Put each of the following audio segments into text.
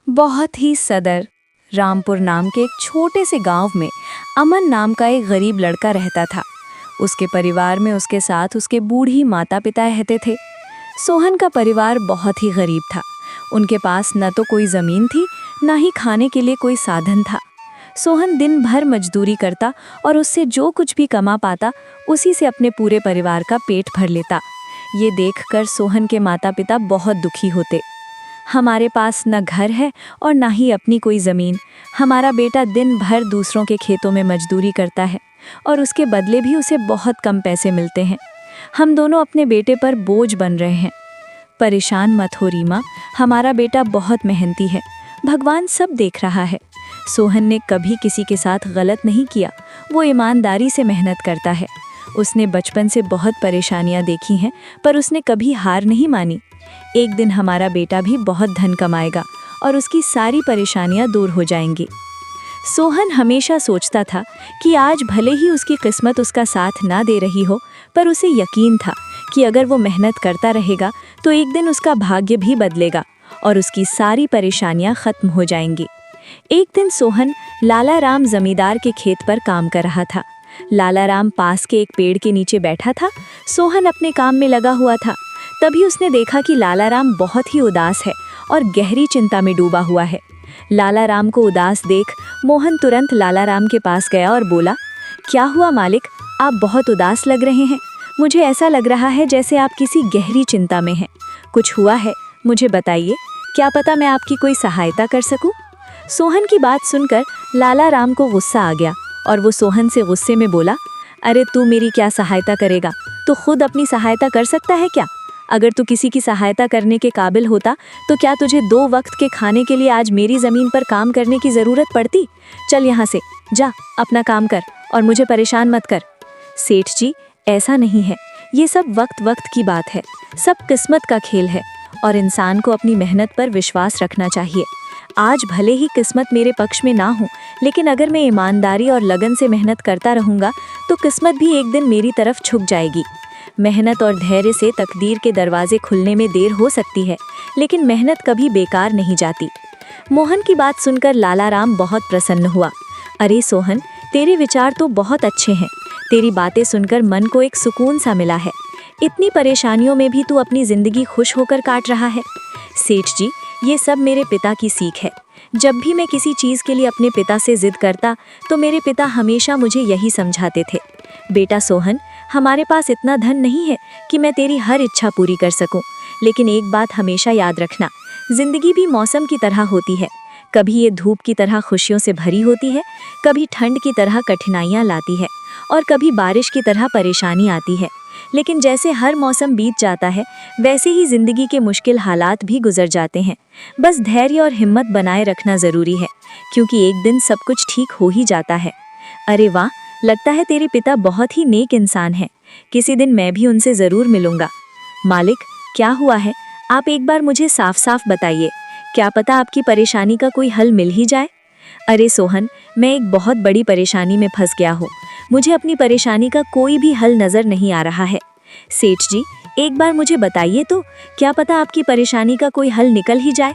बहुत ही सदर रामपुर नाम के एक छोटे से गांव में अमन नाम का एक गरीब लड़का रहता था। उसके परिवार में उसके साथ उसके बूढ़ी माता पिता रहते थे। सोहन का परिवार बहुत ही गरीब था। उनके पास न तो कोई ज़मीन थी, ना ही खाने के लिए कोई साधन था। सोहन दिन भर मजदूरी करता और उससे जो कुछ भी कमा पाता उसी से अपने पूरे परिवार का पेट भर लेता। ये देखकर सोहन के माता पिता बहुत दुखी होते। हमारे पास न घर है और ना ही अपनी कोई ज़मीन। हमारा बेटा दिन भर दूसरों के खेतों में मजदूरी करता है और उसके बदले भी उसे बहुत कम पैसे मिलते हैं। हम दोनों अपने बेटे पर बोझ बन रहे हैं। परेशान मत हो रीमा, हमारा बेटा बहुत मेहनती है। भगवान सब देख रहा है। सोहन ने कभी किसी के साथ गलत नहीं किया। वो ईमानदारी से मेहनत करता है। उसने बचपन से बहुत परेशानियां देखी हैं, पर उसने कभी हार नहीं मानी। एक दिन हमारा बेटा भी बहुत धन कमाएगा और उसकी सारी परेशानियां दूर हो जाएंगी। सोहन हमेशा सोचता था कि आज भले ही उसकी किस्मत उसका साथ ना दे रही हो, पर उसे यकीन था कि अगर वो मेहनत करता रहेगा तो एक दिन उसका भाग्य भी बदलेगा और उसकी सारी परेशानियां खत्म हो जाएंगी। एक दिन सोहन लाला राम जमींदार के खेत पर काम कर रहा था। लाला राम पास के एक पेड़ के नीचे बैठा था। सोहन अपने काम में लगा हुआ था। तभी उसने देखा कि लाला राम बहुत ही उदास है और गहरी चिंता में डूबा हुआ है। लाला राम को उदास देख मोहन तुरंत लाला राम के पास गया और बोला, क्या हुआ मालिक, आप बहुत उदास लग रहे हैं। मुझे ऐसा लग रहा है जैसे आप किसी गहरी चिंता में हैं। कुछ हुआ है, मुझे बताइए, क्या पता मैं आपकी कोई सहायता कर सकूं। सोहन की बात सुनकर लाला राम को गुस्सा आ गया और वो सोहन से गुस्से में बोला, अरे तू मेरी क्या सहायता करेगा, तू खुद अपनी सहायता कर सकता है क्या। अगर तू किसी की सहायता करने के काबिल होता तो क्या तुझे 2 वक्त के खाने के लिए आज मेरी ज़मीन पर काम करने की ज़रूरत पड़ती। चल यहाँ से जा, अपना काम कर और मुझे परेशान मत कर। सेठ जी, ऐसा नहीं है, ये सब वक्त वक्त की बात है। सब किस्मत का खेल है और इंसान को अपनी मेहनत पर विश्वास रखना चाहिए। आज भले ही किस्मत मेरे पक्ष में ना हो, लेकिन अगर मैं ईमानदारी और लगन से मेहनत करता रहूँगा तो किस्मत भी एक दिन मेरी तरफ झुक जाएगी। मेहनत और धैर्य से तकदीर के दरवाजे खुलने में देर हो सकती है, लेकिन मेहनत कभी बेकार नहीं जाती। मोहन की बात सुनकर लाला राम बहुत प्रसन्न हुआ। अरे सोहन, तेरे विचार तो बहुत अच्छे हैं। तेरी बातें सुनकर मन को एक सुकून सा मिला है। इतनी परेशानियों में भी तू अपनी ज़िंदगी खुश होकर काट रहा है। सेठ जी, ये सब मेरे पिता की सीख है। जब भी मैं किसी चीज़ के लिए अपने पिता से ज़िद करता तो मेरे पिता हमेशा मुझे यही समझाते थे, बेटा सोहन, हमारे पास इतना धन नहीं है कि मैं तेरी हर इच्छा पूरी कर सकूं, लेकिन एक बात हमेशा याद रखना, ज़िंदगी भी मौसम की तरह होती है। कभी ये धूप की तरह खुशियों से भरी होती है, कभी ठंड की तरह कठिनाइयाँ लाती है और कभी बारिश की तरह परेशानी आती है। लेकिन जैसे हर मौसम बीत जाता है, वैसे ही ज़िंदगी के मुश्किल हालात भी गुजर जाते हैं। बस धैर्य और हिम्मत बनाए रखना ज़रूरी है, क्योंकि एक दिन सब कुछ ठीक हो ही जाता है। अरे वाह, लगता है तेरे पिता बहुत ही नेक इंसान हैं। किसी दिन मैं भी उनसे ज़रूर मिलूँगा। मालिक, क्या हुआ है, आप एक बार मुझे साफ साफ बताइए। क्या पता आपकी परेशानी का कोई हल मिल ही जाए। अरे सोहन, मैं एक बहुत बड़ी परेशानी में फंस गया हूँ। मुझे अपनी परेशानी का कोई भी हल नज़र नहीं आ रहा है। सेठ जी, एक बार मुझे बताइए तो, क्या पता आपकी परेशानी का कोई हल निकल ही जाए।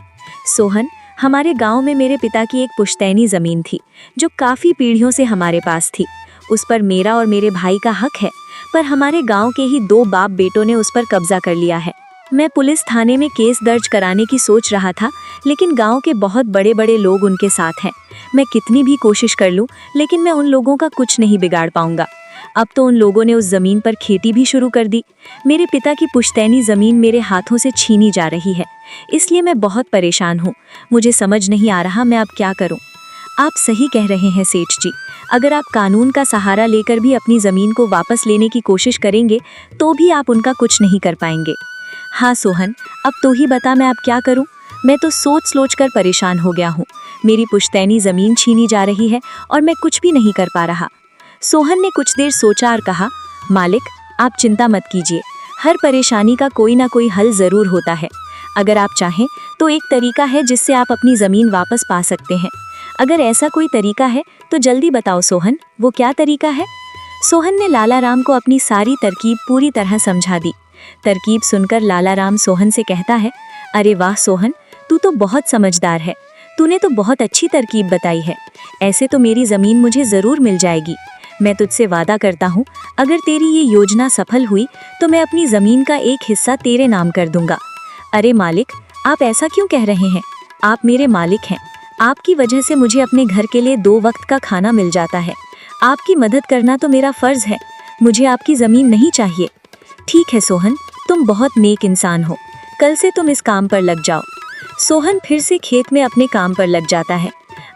सोहन, हमारे गांव में मेरे पिता की एक पुश्तैनी ज़मीन थी जो काफ़ी पीढ़ियों से हमारे पास थी। उस पर मेरा और मेरे भाई का हक है, पर हमारे गांव के ही 2 बाप बेटों ने उस पर कब्जा कर लिया है। मैं पुलिस थाने में केस दर्ज कराने की सोच रहा था, लेकिन गांव के बहुत बड़े बड़े लोग उनके साथ हैं। मैं कितनी भी कोशिश कर लूं, लेकिन मैं उन लोगों का कुछ नहीं बिगाड़ पाऊंगा। अब तो उन लोगों ने उस ज़मीन पर खेती भी शुरू कर दी। मेरे पिता की पुश्तैनी ज़मीन मेरे हाथों से छीनी जा रही है, इसलिए मैं बहुत परेशान हूँ। मुझे समझ नहीं आ रहा मैं अब क्या करूँ। आप सही कह रहे हैं सेठ जी, अगर आप कानून का सहारा लेकर भी अपनी ज़मीन को वापस लेने की कोशिश करेंगे तो भी आप उनका कुछ नहीं कर पाएंगे। हाँ सोहन, अब तो ही बता मैं अब क्या करूं। मैं तो सोच कर परेशान हो गया हूं। मेरी पुश्तैनी ज़मीन छीनी जा रही है और मैं कुछ भी नहीं कर पा रहा। सोहन ने कुछ देर सोचा और कहा, मालिक, आप चिंता मत कीजिए, हर परेशानी का कोई ना कोई हल ज़रूर होता है। अगर आप चाहें तो एक तरीका है जिससे आप अपनी ज़मीन वापस पा सकते हैं। अगर ऐसा कोई तरीका है तो जल्दी बताओ सोहन, वो क्या तरीका है। सोहन ने लाला राम को अपनी सारी तरकीब पूरी तरह समझा दी। तरकीब सुनकर लाला राम सोहन से कहता है, अरे वाह सोहन, तू तो बहुत समझदार है। तूने तो बहुत अच्छी तरकीब बताई है। ऐसे तो मेरी ज़मीन मुझे ज़रूर मिल जाएगी। मैं तुझसे वादा करता हूँ, अगर तेरी ये योजना सफल हुई तो मैं अपनी ज़मीन का एक हिस्सा तेरे नाम कर दूंगा। अरे मालिक, आप ऐसा क्यों कह रहे हैं? आप मेरे मालिक हैं। आपकी वजह से मुझे अपने घर के लिए 2 वक्त का खाना मिल जाता है। आपकी मदद करना तो मेरा फ़र्ज़ है। मुझे आपकी ज़मीन नहीं चाहिए। ठीक है सोहन, तुम बहुत नेक इंसान हो। कल से तुम इस काम पर लग जाओ। सोहन फिर से खेत में अपने काम पर लग जाता है।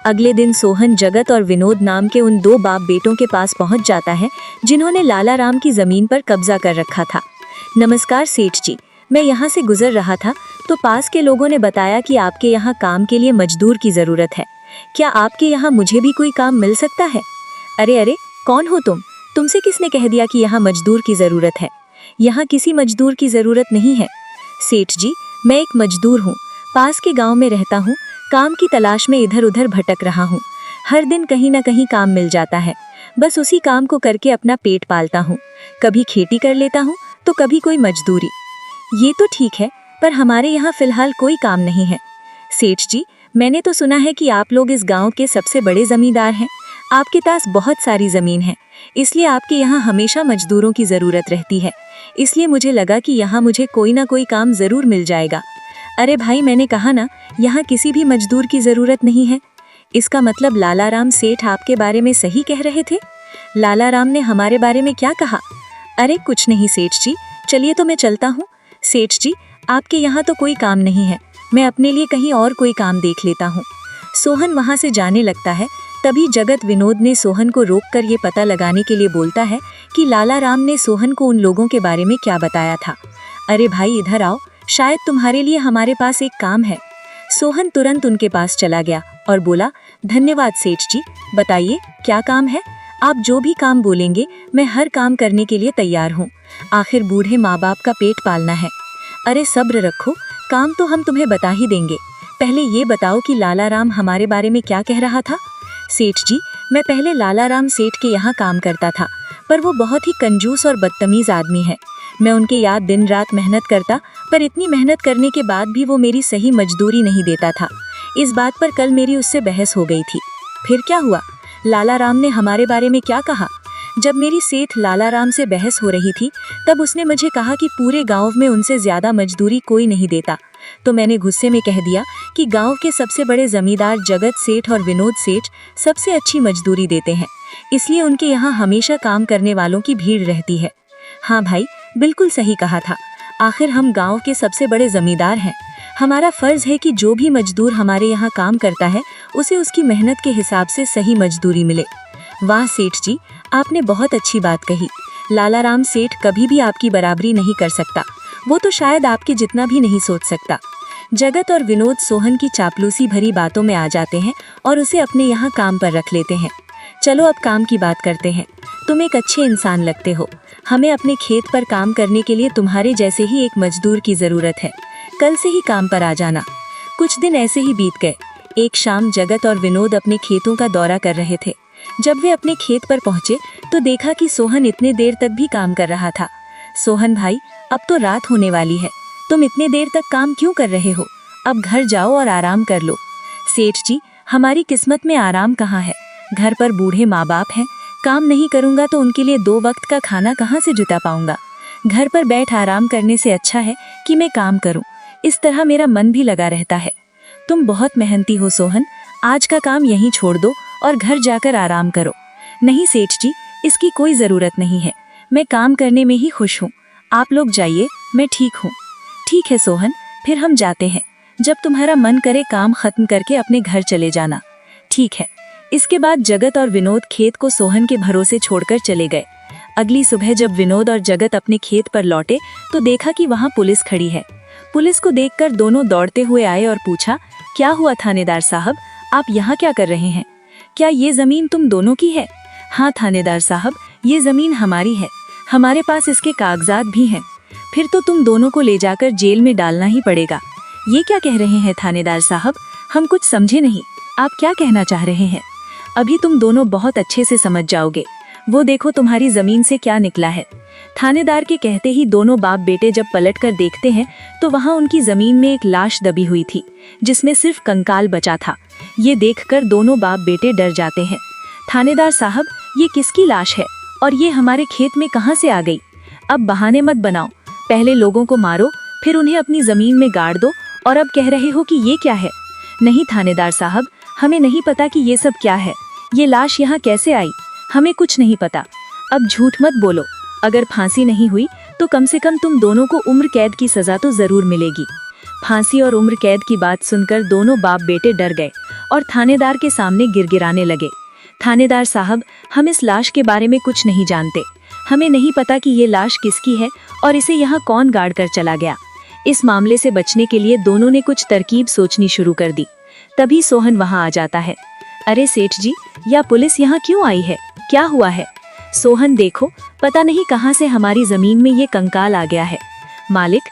अगले दिन सोहन जगत और विनोद नाम के उन 2 बाप बेटों के पास पहुंच जाता है जिन्होंने लाला राम की ज़मीन पर कब्जा कर रखा था। नमस्कार सेठ जी, मैं यहाँ से गुजर रहा था तो पास के लोगों ने बताया कि आपके यहाँ काम के लिए मजदूर की ज़रूरत है। क्या आपके यहाँ मुझे भी कोई काम मिल सकता है? अरे अरे, कौन हो तुम? तुमसे किसने कह दिया कि यहाँ मजदूर की ज़रूरत है? यहाँ किसी मजदूर की ज़रूरत नहीं है। सेठ जी, मैं एक मजदूर हूँ, पास के गांव में रहता हूँ, काम की तलाश में इधर उधर भटक रहा हूँ। हर दिन कहीं ना कहीं काम मिल जाता है, बस उसी काम को करके अपना पेट पालता हूँ। कभी खेती कर लेता हूँ तो कभी कोई मजदूरी। ये तो ठीक है, पर हमारे यहाँ फिलहाल कोई काम नहीं है। सेठ जी, मैंने तो सुना है कि आप लोग इस गाँव के सबसे बड़े जमींदार हैं। आपके पास बहुत सारी ज़मीन है, इसलिए आपके यहाँ हमेशा मजदूरों की ज़रूरत रहती है। इसलिए मुझे लगा कि यहाँ मुझे कोई ना कोई काम ज़रूर मिल जाएगा। अरे भाई, मैंने कहा ना, यहाँ किसी भी मजदूर की ज़रूरत नहीं है। इसका मतलब लाला राम सेठ आपके बारे में सही कह रहे थे? लाला राम ने हमारे बारे में क्या कहा? अरे कुछ नहीं सेठ जी, चलिए तो मैं चलता हूँ। सेठ जी, आपके यहाँ तो कोई काम नहीं है, मैं अपने लिए कहीं और कोई काम देख लेता हूँ। सोहन वहाँ से जाने लगता है। तभी जगत विनोद ने सोहन को रोककर ये पता लगाने के लिए बोलता है कि लाला राम ने सोहन को उन लोगों के बारे में क्या बताया था। अरे भाई, इधर आओ, शायद तुम्हारे लिए हमारे पास एक काम है। सोहन तुरंत उनके पास चला गया और बोला, धन्यवाद सेठ जी, बताइए क्या काम है? आप जो भी काम बोलेंगे मैं हर काम करने के लिए तैयार हूँ। आखिर बूढ़े माँ बाप का पेट पालना है। अरे सब्र रखो, काम तो हम तुम्हें बता ही देंगे। पहले ये बताओ कि लाला राम हमारे बारे में क्या कह रहा था? सेठ जी, मैं पहले लाला राम सेठ के यहाँ काम करता था, पर वो बहुत ही कंजूस और बदतमीज आदमी है। मैं उनके याद दिन रात मेहनत करता, पर इतनी मेहनत करने के बाद भी वो मेरी सही मजदूरी नहीं देता था। इस बात पर कल मेरी उससे बहस हो गई थी। फिर क्या हुआ? लाला राम ने हमारे बारे में क्या कहा? जब मेरी सेठ लाला राम से बहस हो रही थी, तब उसने मुझे कहा कि पूरे गांव में उनसे ज़्यादा मजदूरी कोई नहीं देता। तो मैंने गुस्से में कह दिया कि गांव के सबसे बड़े जमींदार जगत सेठ और विनोद सेठ सबसे अच्छी मजदूरी देते हैं, इसलिए उनके यहाँ हमेशा काम करने वालों की भीड़ रहती है। हाँ भाई, बिल्कुल सही कहा था। आखिर हम गांव के सबसे बड़े जमींदार हैं। हमारा फर्ज है कि जो भी मजदूर हमारे यहाँ काम करता है उसे उसकी मेहनत के हिसाब से सही मजदूरी मिले। वाह सेठ जी, आपने बहुत अच्छी बात कही। लाला राम सेठ कभी भी आपकी बराबरी नहीं कर सकता, वो तो शायद आपके जितना भी नहीं सोच सकता। जगत और विनोद सोहन की चापलूसी भरी बातों में आ जाते हैं और उसे अपने यहाँ काम पर रख लेते हैं। चलो अब काम की बात करते हैं। तुम एक अच्छे इंसान लगते हो। हमें अपने खेत पर काम करने के लिए तुम्हारे जैसे ही एक मजदूर की ज़रूरत है। कल से ही काम पर आ जाना। कुछ दिन ऐसे ही बीत गए। एक शाम जगत और विनोद अपने खेतों का दौरा कर रहे थे। जब वे अपने खेत पर पहुंचे तो देखा कि सोहन इतने देर तक भी काम कर रहा था। सोहन भाई, अब तो रात होने वाली है, तुम इतने देर तक काम क्यों कर रहे हो? अब घर जाओ और आराम कर लो। सेठ जी, हमारी किस्मत में आराम कहाँ है? घर पर बूढ़े माँ बाप हैं, काम नहीं करूँगा तो उनके लिए 2 वक्त का खाना कहाँ से जुटा पाऊँगा? घर पर बैठ आराम करने से अच्छा है कि मैं काम करूँ, इस तरह मेरा मन भी लगा रहता है। तुम बहुत मेहनती हो सोहन, आज का काम यहीं छोड़ दो और घर जाकर आराम करो। नहीं सेठ जी, इसकी कोई ज़रूरत नहीं है, मैं काम करने में ही खुश हूँ। आप लोग जाइए, मैं ठीक हूँ। ठीक है सोहन, फिर हम जाते हैं। जब तुम्हारा मन करे काम खत्म करके अपने घर चले जाना। ठीक है। इसके बाद जगत और विनोद खेत को सोहन के भरोसे छोड़कर चले गए। अगली सुबह जब विनोद और जगत अपने खेत पर लौटे तो देखा कि वहाँ पुलिस खड़ी है। पुलिस को देखकर दोनों दौड़ते हुए आए और पूछा, क्या हुआ थानेदार साहब, आप यहाँ क्या कर रहे हैं? क्या ये जमीन तुम दोनों की है? हाँ थानेदार साहब, ये जमीन हमारी है, हमारे पास इसके कागजात भी हैं। फिर तो तुम दोनों को ले जाकर जेल में डालना ही पड़ेगा। ये क्या कह रहे हैं थानेदार साहब, हम कुछ समझे नहीं, आप क्या कहना चाह रहे हैं? अभी तुम दोनों बहुत अच्छे से समझ जाओगे, वो देखो तुम्हारी जमीन से क्या निकला है। थानेदार के कहते ही दोनों बाप बेटे जब पलटकर देखते हैं तो वहाँ उनकी जमीन में एक लाश दबी हुई थी, जिसमें सिर्फ कंकाल बचा था। ये देखकर दोनों बाप बेटे डर जाते हैं। थानेदार साहब, ये किसकी लाश है और ये हमारे खेत में कहाँ से आ गई? अब बहाने मत बनाओ, पहले लोगों को मारो, फिर उन्हें अपनी जमीन में गाड़ दो और अब कह रहे हो कि ये क्या है? नहीं थानेदार साहब, हमें नहीं पता कि ये सब क्या है। ये लाश यहाँ कैसे आई, हमें कुछ नहीं पता। अब झूठ मत बोलो, अगर फांसी नहीं हुई तो कम से कम तुम दोनों को उम्र कैद की सजा तो जरूर मिलेगी। फांसी और उम्र कैद की बात सुनकर दोनों बाप बेटे डर गए और थानेदार के सामने गिड़गिड़ाने लगे। थानेदार साहब, हम इस लाश के बारे में कुछ नहीं जानते। हमें नहीं पता कि ये लाश किसकी है और इसे यहाँ कौन गाड़ कर चला गया। इस मामले से बचने के लिए दोनों ने कुछ तरकीब सोचनी शुरू कर दी। तभी सोहन वहाँ आ जाता है। अरे सेठ जी, या पुलिस यहाँ क्यों आई है? क्या हुआ है? सोहन, देखो, पता नहीं कहाँ से हमारी जमीन में ये कंकाल आ गया है। मालिक,